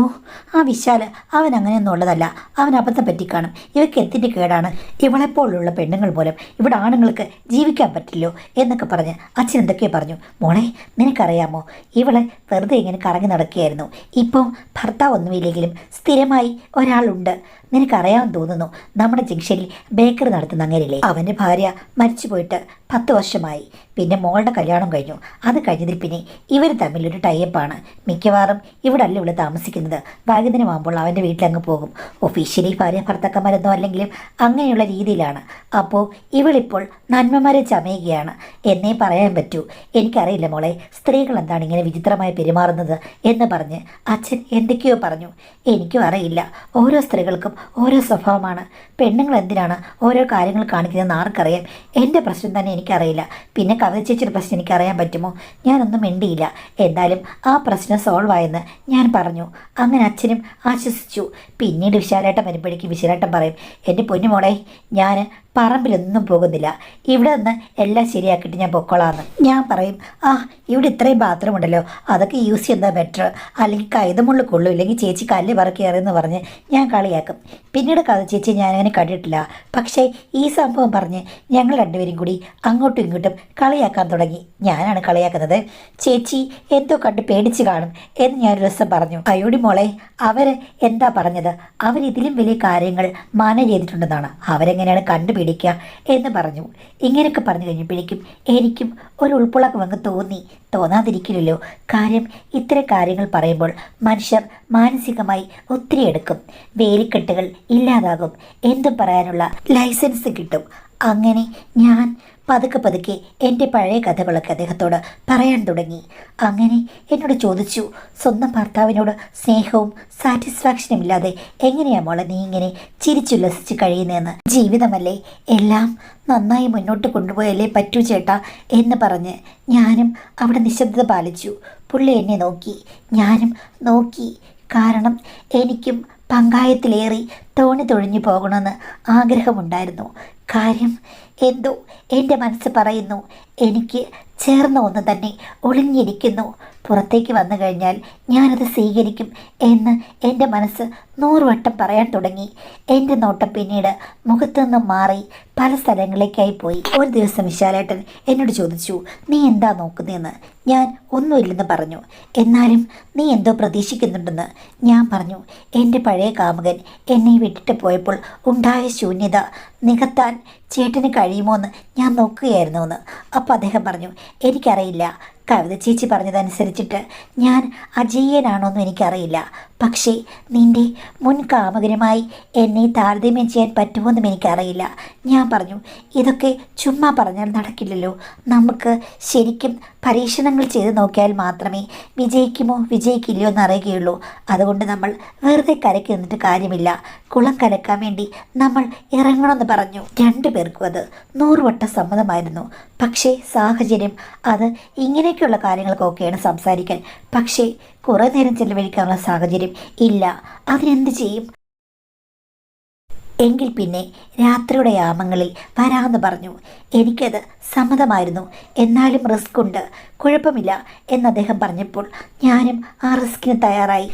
ആ വിശാൽ അവൻ അങ്ങനെയൊന്നും ഉള്ളതല്ല, അവൻ അബദ്ധം പറ്റിക്കാണും. ഇവയ്ക്ക് എന്തിൻ്റെ കേടാണ്, ഇവളെപ്പോലുള്ള പെണ്ണുങ്ങൾ മൂലം ഇവിടെ ആണുങ്ങൾക്ക് ജീവിക്കാൻ പറ്റില്ലോ എന്നൊക്കെ പറഞ്ഞ് അച്ഛൻ എന്തൊക്കെയോ പറഞ്ഞു. മോളെ, നിനക്കറിയാമോ, ഇവളെ വെറുതെ ഇങ്ങനെ കറങ്ങി നടക്കുകയായിരുന്നു. ഇപ്പം ഭർത്താവ് ഒന്നുമില്ലെങ്കിലും സ്ഥിരമായി ഒരാളുണ്ട്. നിനക്കറിയാമെന്ന് തോന്നുന്നു, നമ്മുടെ ജംഗ്ഷനിൽ ബേക്കറി നടത്തുന്ന അങ്ങനെയില്ലേ, അവൻ്റെ ഭാര്യ മരിച്ചു പോയിട്ട് 10 വർഷമായി. പിന്നെ മോളുടെ കല്യാണം കഴിഞ്ഞു. അത് കഴിഞ്ഞതിൽ പിന്നെ ഇവർ തമ്മിലൊരു ടൈപ്പാണ്. മിക്കവാറും ഇവിടെ അല്ല ഇവിടെ താമസിക്കുന്നത്. വൈകുന്നേരമാകുമ്പോൾ അവൻ്റെ വീട്ടിലങ്ങ് പോകും. ഒഫീഷ്യലി ഭാര്യ ഭർത്താക്കന്മാരൊന്നും അല്ലെങ്കിലും അങ്ങനെയുള്ള രീതിയിലാണ്. അപ്പോൾ ഇവളിപ്പോൾ നന്മമാരെ ചമയുകയാണ് എന്നേ പറയാൻ പറ്റൂ. എനിക്കറിയില്ല മോളെ, സ്ത്രീകൾ എന്താണ് ഇങ്ങനെ വിചിത്രമായി പെരുമാറുന്നത് എന്ന് പറഞ്ഞ് അച്ഛൻ എന്തൊക്കെയോ പറഞ്ഞു. എനിക്കും അറിയില്ല. ഓരോ സ്ത്രീകൾക്കും ഓരോ സ്വഭാവമാണ്. പെണ്ണുങ്ങൾ എന്തിനാണ് ഓരോ കാര്യങ്ങൾ കാണിക്കുന്നതെന്ന് ആർക്കറിയാം. എൻ്റെ പ്രശ്നം തന്നെ എനിക്കറിയില്ല. പിന്നെ കവിത ചേച്ചിയുടെ പ്രശ്നം എനിക്കറിയാൻ പറ്റുമോ? ഞാനൊന്നും മിണ്ടിയില്ല. എന്തായാലും ആ പ്രശ്നം സോൾവ് ആയെന്ന് ഞാൻ പറഞ്ഞു. അങ്ങനെ അച്ഛനും ആശ്വസിച്ചു. പിന്നീട് വിശാലേട്ടൻ വരുമ്പോഴേക്കും വിശാലേട്ടൻ പറയും, എൻ്റെ പൊന്നുമോളെ, ഞാൻ പറമ്പിലൊന്നും പോകുന്നില്ല, ഇവിടെ നിന്ന് എല്ലാം ശരിയാക്കിയിട്ട് ഞാൻ പൊക്കോളാന്ന്. ഞാൻ പറയും, ഇവിടെ ഇത്രയും ബാത്റൂം ഉണ്ടല്ലോ, അതൊക്കെ യൂസ് ചെയ്യുന്നത് ബെറ്റർ, അല്ലെങ്കിൽ കൈതമുള്ളിൽ കൊള്ളൂ, ഇല്ലെങ്കിൽ ചേച്ചി കല്ല് പറക്കിയറിയെന്ന് പറഞ്ഞ് ഞാൻ കളിയാക്കും. പിന്നീട് കഥ ചേച്ചി ഞാനങ്ങനെ കണ്ടിട്ടില്ല. പക്ഷേ ഈ സംഭവം പറഞ്ഞ് ഞങ്ങൾ രണ്ടുപേരും കൂടി അങ്ങോട്ടും ഇങ്ങോട്ടും കളിയാക്കാൻ തുടങ്ങി. ഞാനാണ് കളിയാക്കുന്നത്. ചേച്ചി എന്തോ കണ്ട് പേടിച്ച് കാണും എന്ന് ഞാനൊരു ദിവസം പറഞ്ഞു. അയ്യോടി മോളെ, അവർ എന്താ പറഞ്ഞത്? അവരിതിലും വലിയ കാര്യങ്ങൾ മാനേജ് ചെയ്തിട്ടുണ്ടെന്നാണ്. അവരെങ്ങനെയാണ് കണ്ടുപിടിക്കുക എന്ന് പറഞ്ഞു. ഇങ്ങനെയൊക്കെ പറഞ്ഞു കഴിഞ്ഞപ്പോഴേക്കും എനിക്കും ഒരു ഉൾപ്പുളക്കം അങ്ങ് തോന്നാതിരിക്കില്ലല്ലോ. കാര്യം ഇത്തരം കാര്യങ്ങൾ പറയുമ്പോൾ മനുഷ്യർ മാനസികമായി ഒത്തിരി എടുക്കും. വേലിക്കെട്ടുകൾ ഇല്ലാതാകും. എന്തും പറയാനുള്ള ലൈസൻസ് കിട്ടും. അങ്ങനെ ഞാൻ പതുക്കെ എൻ്റെ പഴയ കഥകളൊക്കെ അദ്ദേഹത്തോട് പറയാൻ തുടങ്ങി. അങ്ങനെ എന്നോട് ചോദിച്ചു, സ്വന്തം ഭർത്താവിനോട് സ്നേഹവും സാറ്റിസ്ഫാക്ഷനും ഇല്ലാതെ എങ്ങനെയാ മോളെ നീ ഇങ്ങനെ ചിരിച്ചുല്ലസിച്ച് കഴിയുന്നതെന്ന്? ജീവിതമല്ലേ, എല്ലാം നന്നായി മുന്നോട്ട് കൊണ്ടുപോയല്ലേ പറ്റൂ ചേട്ടാ എന്ന് പറഞ്ഞ് ഞാനും അവിടെ നിശബ്ദത പാലിച്ചു. പുള്ളി എന്നെ നോക്കി, ഞാനും നോക്കി. കാരണം എനിക്കും പങ്കായത്തിലേറി തോണി തൊഴിഞ്ഞു പോകണമെന്ന് ആഗ്രഹമുണ്ടായിരുന്നു. കാര്യം എന്തോ എൻ്റെ മനസ്സ് പറയുന്നു, എനിക്ക് ചേർന്ന ഒന്ന് തന്നെ ഒളിഞ്ഞിരിക്കുന്നു. പുറത്തേക്ക് വന്നു കഴിഞ്ഞാൽ ഞാനത് സ്വീകരിക്കും എന്ന് എൻ്റെ മനസ്സ് 100 വട്ടം പറയാൻ തുടങ്ങി. എൻ്റെ നോട്ടം പിന്നീട് മുഖത്തു നിന്നും മാറി പല സ്ഥലങ്ങളിലേക്കായി പോയി. ഒരു ദിവസം വിശാലേട്ടൻ എന്നോട് ചോദിച്ചു, നീ എന്താ നോക്കുന്നതെന്ന്. ഞാൻ ഒന്നുമില്ലെന്ന് പറഞ്ഞു. എന്നാലും നീ എന്തോ പ്രതീക്ഷിക്കുന്നുണ്ടെന്ന് ഞാൻ പറഞ്ഞു. എൻ്റെ പഴയ കാമുകൻ എന്നെ വിട്ടിട്ട് പോയപ്പോൾ ഉണ്ടായ ശൂന്യത നികത്താൻ ചേട്ടന് കഴിയുമോ എന്ന് ഞാൻ നോക്കുകയായിരുന്നു എന്ന്. അപ്പോൾ അദ്ദേഹം പറഞ്ഞു, എനിക്കറിയില്ല, കവിത ചേച്ചി പറഞ്ഞതനുസരിച്ചിട്ട് ഞാൻ അജയ്യനാണോന്നും എനിക്കറിയില്ല. പക്ഷേ നിൻ്റെ മുൻ കാമുകനുമായി എന്നെ താരതമ്യം ചെയ്യാൻ പറ്റുമോയെന്നും എനിക്കറിയില്ല. ഞാൻ പറഞ്ഞു, ഇതൊക്കെ ചുമ്മാ പറഞ്ഞാൽ നടക്കില്ലല്ലോ. നമുക്ക് ശരിക്കും പരീക്ഷണങ്ങൾ ചെയ്ത് നോക്കിയാൽ മാത്രമേ വിജയിക്കുമോ വിജയിക്കില്ലയോ എന്ന് അറിയുകയുള്ളൂ. അതുകൊണ്ട് നമ്മൾ വെറുതെ കരയ്ക്ക് നിന്നിട്ട് കാര്യമില്ല. കുളം കലക്കാൻ വേണ്ടി നമ്മൾ ഇറങ്ങണമെന്ന് പറഞ്ഞു. 2 പേർക്കും അത് 100 വട്ടം സമ്മതമായിരുന്നു. പക്ഷേ സാഹചര്യം അത് ഇങ്ങനെയൊക്കെയുള്ള കാര്യങ്ങൾക്കൊക്കെയാണ് സംസാരിക്കാൻ. പക്ഷേ കുറേ നേരം ചെലവഴിക്കാനുള്ള സാഹചര്യം ഇല്ല. അതിനെന്ത് ചെയ്യും? എങ്കിൽ പിന്നെ രാത്രിയുടെ യാമങ്ങളിൽ വരാമെന്ന് പറഞ്ഞു. എനിക്കത് സമ്മതമായിരുന്നു. എന്നാലും റിസ്ക് ഉണ്ട്, കുഴപ്പമില്ല എന്ന് അദ്ദേഹം പറഞ്ഞപ്പോൾ ഞാനും ആ റിസ്കിന് തയ്യാറായി.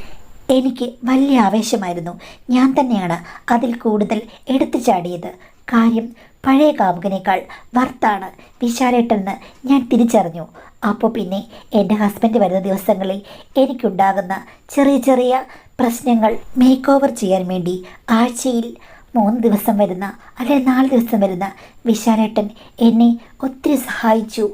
എനിക്ക് വലിയ ആവേശമായിരുന്നു. ഞാൻ തന്നെയാണ് അതിൽ കൂടുതൽ എടുത്തു ചാടിയത്. കാര്യം പഴയ കാമുകനേക്കാൾ വർത്താണ് വിശാലേട്ടെന്ന് ഞാൻ തിരിച്ചറിഞ്ഞു. അപ്പോൾ പിന്നെ എൻ്റെ ഹസ്ബൻഡ് വരുന്ന ദിവസങ്ങളിൽ എനിക്കുണ്ടാകുന്ന ചെറിയ ചെറിയ പ്രശ്നങ്ങൾ മേക്ക് ഓവർ ചെയ്യാൻ വേണ്ടി ആഴ്ചയിൽ 3 ദിവസം വരുന്ന അല്ലെങ്കിൽ 4 ദിവസം വരുന്ന വിശാലേട്ടൻ എന്നെ ഒത്തിരി സഹായിച്ചു.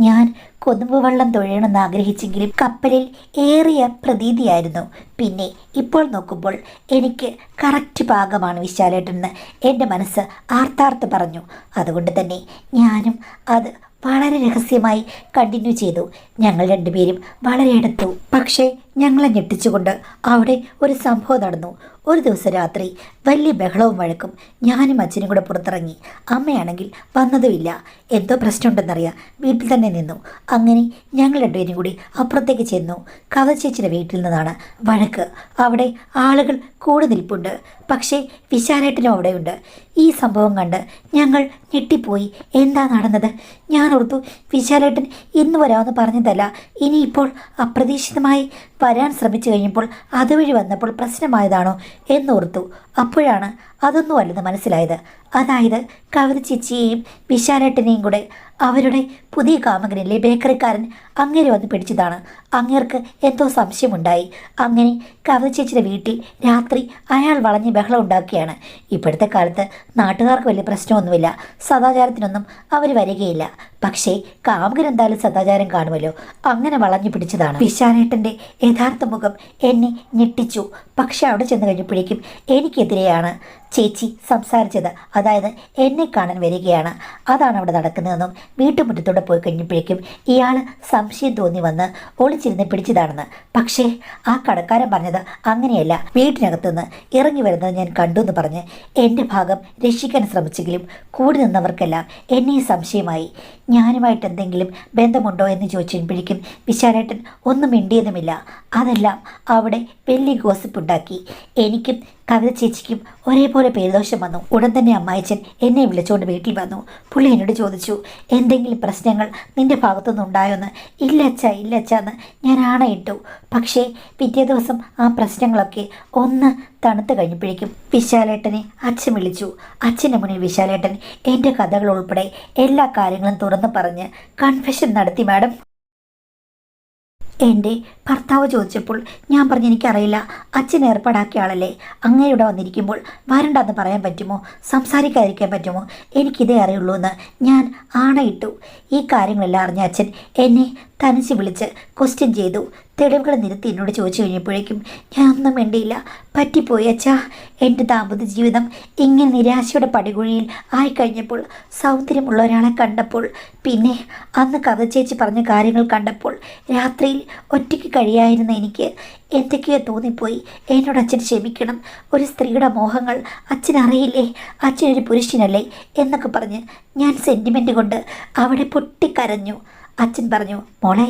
ഞാൻ കൊതുമ്പ് വെള്ളം തൊഴണമെന്ന് ആഗ്രഹിച്ചെങ്കിലും കപ്പലിൽ ഏറിയ പ്രതീതിയായിരുന്നു. പിന്നെ ഇപ്പോൾ നോക്കുമ്പോൾ എനിക്ക് കറക്റ്റ് പാകമാണ് വിശാലേട്ടെന്ന് എൻ്റെ മനസ്സ് ആർത്താർത്ത് പറഞ്ഞു. അതുകൊണ്ട് തന്നെ ഞാനും അത് വളരെ രഹസ്യമായി കണ്ടിന്യൂ ചെയ്തു. ഞങ്ങൾ രണ്ടുപേരും വളരെ അടുത്തു. പക്ഷേ ഞങ്ങളെ ഞെട്ടിച്ചുകൊണ്ട് അവിടെ ഒരു സംഭവം നടന്നു. ഒരു ദിവസം രാത്രി വലിയ ബഹളവും വഴക്കും. ഞാനും അച്ഛനും കൂടെ പുറത്തിറങ്ങി. അമ്മയാണെങ്കിൽ വന്നതുമില്ല. എന്തോ പ്രശ്നമുണ്ടെന്നറിയാം, വീട്ടിൽ തന്നെ നിന്നു. അങ്ങനെ ഞങ്ങൾ രണ്ടുപേരും കൂടി അപ്പുറത്തേക്ക് ചെന്നു. കവിത ചേച്ചിയുടെ വീട്ടിൽ നിന്നാണ് വഴക്ക്. അവിടെ ആളുകൾ കൂടെ നിൽപ്പുണ്ട്. പക്ഷേ വിശാലേട്ടനും അവിടെയുണ്ട്. ഈ സംഭവം കണ്ട് ഞങ്ങൾ ഞെട്ടിപ്പോയി. എന്താ നടന്നത്? ഞാൻ ഓർത്തു വിശാലേട്ടൻ ഇന്ന് വരാമെന്ന് പറഞ്ഞതല്ല, ഇനിയിപ്പോൾ അപ്രതീക്ഷിതമായി വരാൻ ശ്രമിച്ചു കഴിഞ്ഞപ്പോൾ അതുവഴി വന്നപ്പോൾ പ്രശ്നമായതാണോ എന്നോർത്തു. അപ്പോഴാണ് അതൊന്നും അല്ലെന്ന് മനസ്സിലായത്. അതായത് കവിത ചേച്ചിയെയും വിശാലേട്ടനെയും കൂടെ അവരുടെ പുതിയ കാമുകനിലെ ബേക്കറിക്കാരൻ അങ്ങേരെ വന്ന് പിടിച്ചതാണ്. അങ്ങേർക്ക് എന്തോ സംശയമുണ്ടായി. അങ്ങനെ കവിത ചേച്ചിയുടെ വീട്ടിൽ രാത്രി അയാൾ വളഞ്ഞ് ബഹളം ഉണ്ടാക്കുകയാണ്. ഇപ്പോഴത്തെ കാലത്ത് നാട്ടുകാർക്ക് വലിയ പ്രശ്നമൊന്നുമില്ല, സദാചാരത്തിനൊന്നും അവർ വരികയില്ല. പക്ഷേ കാമുകൻ എന്തായാലും സദാചാരം കാണുമല്ലോ, അങ്ങനെ വളഞ്ഞു പിടിച്ചതാണ്. വിശാലേട്ടൻ്റെ യഥാർത്ഥ മുഖം എന്നെ ഞെട്ടിച്ചു. പക്ഷെ അവിടെ ചെന്ന് കഴിഞ്ഞപ്പോഴേക്കും എനിക്കെതിരെയാണ് ചേച്ചി സംസാരിച്ചത്. അത് അതായത് എന്നെ കാണാൻ വരികയാണ്, അതാണ് അവിടെ നടക്കുന്നതെന്നും വീട്ടുമുറ്റത്തോടെ പോയി കഴിഞ്ഞപ്പോഴേക്കും ഇയാൾ സംശയം തോന്നി വന്ന് ഒളിച്ചിരുന്ന് പിടിച്ചതാണെന്ന്. പക്ഷേ ആ കടക്കാരൻ പറഞ്ഞത് അങ്ങനെയല്ല, വീട്ടിനകത്തുനിന്ന് ഇറങ്ങി വരുന്നത് ഞാൻ കണ്ടു എന്ന് പറഞ്ഞ് എൻ്റെ ഭാഗം രക്ഷിക്കാൻ ശ്രമിച്ചെങ്കിലും കൂടി നിന്നവർക്കെല്ലാം എന്നെ സംശയമായി. ഞാനുമായിട്ട് എന്തെങ്കിലും ബന്ധമുണ്ടോ എന്ന് ചോദിച്ചപ്പോഴേക്കും വിശാലേട്ടൻ ഒന്നും മിണ്ടിയതുമില്ല. അതെല്ലാം അവിടെ വലിയ ഗോസിപ്പുണ്ടാക്കി. എനിക്കും കവിത ചേച്ചിക്കും ഒരേപോലെ പേരുദോഷം വന്നു. ഉടൻ തന്നെ അമ്മായിച്ചൻ എന്നെ വിളിച്ചുകൊണ്ട് വീട്ടിൽ വന്നു. പുള്ളി എന്നോട് ചോദിച്ചു, എന്തെങ്കിലും പ്രശ്നങ്ങൾ നിന്റെ ഭാഗത്തുനിന്ന് ഉണ്ടായോന്ന്. ഇല്ല അച്ഛാ എന്ന് ഞാൻ ആണയിട്ടു. പക്ഷേ പിറ്റേ ദിവസം ആ പ്രശ്നങ്ങളൊക്കെ ഒന്ന് തണുത്ത് കഴിഞ്ഞപ്പോഴേക്കും വിശാലേട്ടനെ അച്ഛൻ വിളിച്ചു. അച്ഛൻ്റെ മുന്നിൽ വിശാലേട്ടൻ എൻ്റെ കഥകൾ ഉൾപ്പെടെ എല്ലാ കാര്യങ്ങളും തുറന്നു പറഞ്ഞ് കൺഫെഷൻ നടത്തി. മാഡം, എൻ്റെ ഭർത്താവ് ചോദിച്ചപ്പോൾ ഞാൻ പറഞ്ഞു എനിക്കറിയില്ല, അച്ഛൻ ഏർപ്പാടാക്കിയ ആളല്ലേ, അങ്ങനെ ഇവിടെ വന്നിരിക്കുമ്പോൾ വരണ്ടെന്ന് പറയാൻ പറ്റുമോ, സംസാരിക്കാതിരിക്കാൻ പറ്റുമോ, എനിക്കിതേ അറിയുള്ളൂ എന്ന് ഞാൻ ആണയിട്ടു. ഈ കാര്യങ്ങളെല്ലാം അറിഞ്ഞ അച്ഛൻ എന്നെ തനിച്ച് വിളിച്ച് ക്വസ്റ്റ്യൻ ചെയ്തു. തെളിവുകൾ നിരത്തി എന്നോട് ചോദിച്ചു കഴിഞ്ഞപ്പോഴേക്കും ഞാൻ ഒന്നും വേണ്ടിയില്ല. പറ്റിപ്പോയി അച്ഛാ, എൻ്റെ ദാമ്പത്യ ജീവിതം ഇങ്ങനെ നിരാശയുടെ പടികുഴിയിൽ ആയിക്കഴിഞ്ഞപ്പോൾ, സൗന്ദര്യമുള്ള ഒരാളെ കണ്ടപ്പോൾ, പിന്നെ അന്ന് കഥ ചേച്ചി പറഞ്ഞ കാര്യങ്ങൾ കണ്ടപ്പോൾ, രാത്രിയിൽ ഒറ്റയ്ക്ക് കഴിയായിരുന്ന എനിക്ക് എന്തൊക്കെയോ തോന്നിപ്പോയി. എന്നോട് അച്ഛൻ ക്ഷമിക്കണം, ഒരു സ്ത്രീയുടെ മോഹങ്ങൾ അച്ഛനറിയില്ലേ, അച്ഛനൊരു പുരുഷനല്ലേ എന്നൊക്കെ പറഞ്ഞ് ഞാൻ സെൻറ്റിമെൻറ്റ് കൊണ്ട് അവിടെ പൊട്ടിക്കരഞ്ഞു. അച്ഛൻ പറഞ്ഞു, മോളെ,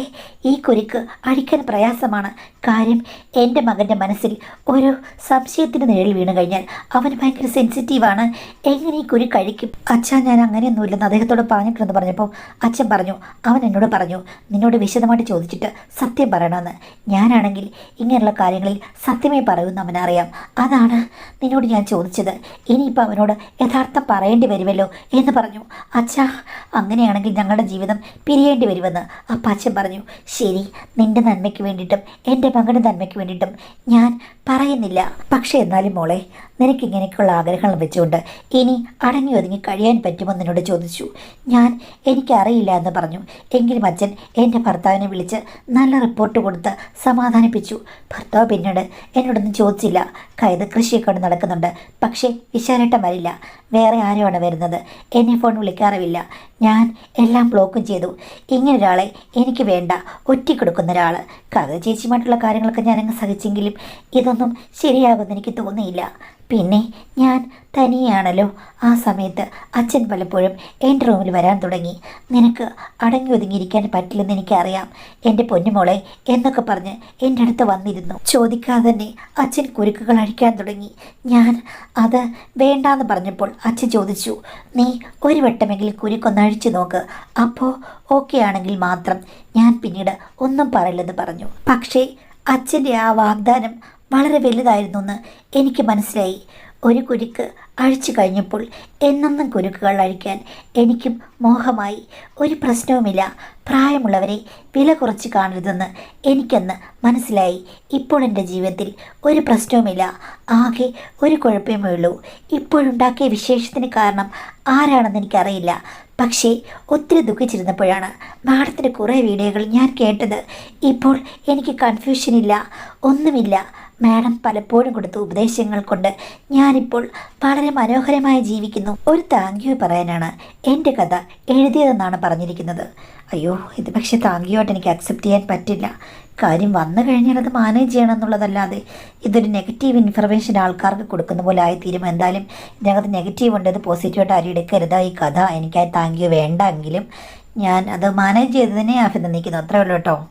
ഈ കുരുക്ക് അഴിക്കാൻ പ്രയാസമാണ്. കാര്യം എൻ്റെ മകൻ്റെ മനസ്സിൽ ഒരു സംശയത്തിൻ്റെ നിഴൽ വീണ് കഴിഞ്ഞാൽ അവൻ ഭയങ്കര സെൻസിറ്റീവാണ്. എങ്ങനെ ഈ കുരുക്ക് അഴിക്കും? അച്ഛാ, ഞാൻ അങ്ങനെയൊന്നുമില്ലെന്ന് അദ്ദേഹത്തോട് പറഞ്ഞിട്ടുണ്ടെന്ന് പറഞ്ഞപ്പോൾ അച്ഛൻ പറഞ്ഞു, അവൻ എന്നോട് പറഞ്ഞു നിന്നോട് വിശദമായിട്ട് ചോദിച്ചിട്ട് സത്യം പറയണമെന്ന്. ഞാനാണെങ്കിൽ ഇങ്ങനെയുള്ള കാര്യങ്ങളിൽ സത്യമേ പറയുമെന്ന് അവനറിയാം. അതാണ് നിന്നോട് ഞാൻ ചോദിച്ചത്. ഇനിയിപ്പോൾ അവനോട് യഥാർത്ഥം പറയേണ്ടി വരുമല്ലോ എന്ന് പറഞ്ഞു. അച്ഛാ, അങ്ങനെയാണെങ്കിൽ ഞങ്ങളുടെ ജീവിതം പിരിയേണ്ടി വരുമെന്ന്. അപ്പം അച്ഛൻ പറഞ്ഞു, ശരി, നിൻ്റെ നന്മയ്ക്ക് വേണ്ടിയിട്ടും എൻ്റെ മകൻ്റെ നന്മയ്ക്ക് വേണ്ടിയിട്ടും ഞാൻ പറയുന്നില്ല. പക്ഷേ എന്നാലും മോളെ, നിനക്ക് ഇങ്ങനെയൊക്കെയുള്ള ആഗ്രഹങ്ങൾ വെച്ചുകൊണ്ട് ഇനി അടങ്ങി ഒതുങ്ങി കഴിയാൻ പറ്റുമോ എന്നോട് ചോദിച്ചു. ഞാൻ എനിക്കറിയില്ല എന്ന് പറഞ്ഞു. എങ്കിലും അച്ഛൻ എൻ്റെ ഭർത്താവിനെ വിളിച്ച് നല്ല റിപ്പോർട്ട് കൊടുത്ത് സമാധാനിപ്പിച്ചു. ഭർത്താവ് പിന്നീട് എന്നോടൊന്നും ചോദിച്ചില്ല. കൈത് കൃഷിയൊക്കെ നടക്കുന്നുണ്ട്, പക്ഷേ വിശാലേട്ടൻ വരില്ല, വേറെ ആരുമാണ് വരുന്നത്. എന്നെ ഫോൺ വിളിക്കാറുമില്ല. ഞാൻ എല്ലാം ബ്ലോക്കും ചെയ്തു. ഇങ്ങനെ ഒരാളെ എനിക്ക് വേണ്ട, ഒറ്റക്കൊടുക്കുന്ന ഒരാൾ. കഥ ചേച്ചിയുമായിട്ടുള്ള കാര്യങ്ങളൊക്കെ ഞാനങ്ങ് സഹിച്ചെങ്കിലും ഇതൊന്നും ശരിയാകുമെന്ന് എനിക്ക് തോന്നിയില്ല. പിന്നെ ഞാൻ തനിയാണല്ലോ. ആ സമയത്ത് അച്ഛൻ പലപ്പോഴും എൻ്റെ റൂമിൽ വരാൻ തുടങ്ങി. നിനക്ക് അടങ്ങി ഒതുങ്ങിയിരിക്കാൻ പറ്റില്ലെന്ന് എനിക്കറിയാം എൻ്റെ പൊന്നുമോളെ എന്നൊക്കെ പറഞ്ഞ് എൻ്റെ അടുത്ത് വന്നിരുന്നു. ചോദിക്കാതെ തന്നെ അച്ഛൻ കുരുക്കുകൾ അഴിക്കാൻ തുടങ്ങി. ഞാൻ അത് വേണ്ടാന്ന് പറഞ്ഞപ്പോൾ അച്ഛൻ ചോദിച്ചു, നീ ഒരു വട്ടമെങ്കിലും കുരുക്കൊന്ന് അഴിച്ചു നോക്ക്, അപ്പോൾ ഓക്കെ ആണെങ്കിൽ മാത്രം ഞാൻ പിന്നീട് ഒന്നും പറയില്ലെന്ന് പറഞ്ഞു. പക്ഷേ അച്ഛൻ്റെ ആ വാഗ്ദാനം വളരെ വലുതായിരുന്നു എന്ന് എനിക്ക് മനസ്സിലായി. ഒരു കുരുക്ക് അഴിച്ചു കഴിഞ്ഞപ്പോൾ എന്നെന്നും കുരുക്കുകൾ അഴിക്കാൻ എനിക്കും മോഹമായി. ഒരു പ്രശ്നവുമില്ല, പ്രായമുള്ളവരെ വില കുറച്ച് കാണരുതെന്ന് എനിക്കെന്ന് മനസ്സിലായി. ഇപ്പോൾ എൻ്റെ ജീവിതത്തിൽ ഒരു പ്രശ്നവുമില്ല, ആകെ ഒരു കുഴപ്പമേ ഉള്ളൂ. ഇപ്പോഴുണ്ടാക്കിയ വിശേഷത്തിന് കാരണം ആരാണെന്ന് എനിക്കറിയില്ല. പക്ഷേ ഒത്തിരി ദുഃഖിച്ചിരുന്നപ്പോഴാണ് മാഡത്തിൻ്റെ കുറേ വീഡിയോകൾ ഞാൻ കേട്ടത്. ഇപ്പോൾ എനിക്ക് കൺഫ്യൂഷനില്ല, ഒന്നുമില്ല. മാഡം പലപ്പോഴും കൊടുത്ത ഉപദേശങ്ങൾ കൊണ്ട് ഞാനിപ്പോൾ വളരെ മനോഹരമായി ജീവിക്കുന്നു. ഒരു താങ്ക് യു പറയാനാണ് എൻ്റെ കഥ എഴുതിയതെന്നാണ് പറഞ്ഞിരിക്കുന്നത്. അയ്യോ, ഇത് പക്ഷേ താങ്ക് യു ആയിട്ട് എനിക്ക് അക്സെപ്റ്റ് ചെയ്യാൻ പറ്റില്ല. കാര്യം വന്നു കഴിഞ്ഞാൽ അത് മാനേജ് ചെയ്യണം എന്നുള്ളതല്ലാതെ ഇതൊരു നെഗറ്റീവ് ഇൻഫർമേഷൻ ആൾക്കാർക്ക് കൊടുക്കുന്ന പോലെ ആയിത്തീരും. എന്തായാലും ഇതിനകത്ത് നെഗറ്റീവ് ഉണ്ട്, അത് പോസിറ്റീവായിട്ട് ആരും എടുക്കരുത്. ഈ കഥ എനിക്ക് താങ്ക് യു വേണ്ട എങ്കിലും ഞാൻ അത് മാനേജ് ചെയ്തതിനെ അഭിനന്ദിക്കുന്നു. അത്രേ ഉള്ളൂ കേട്ടോ.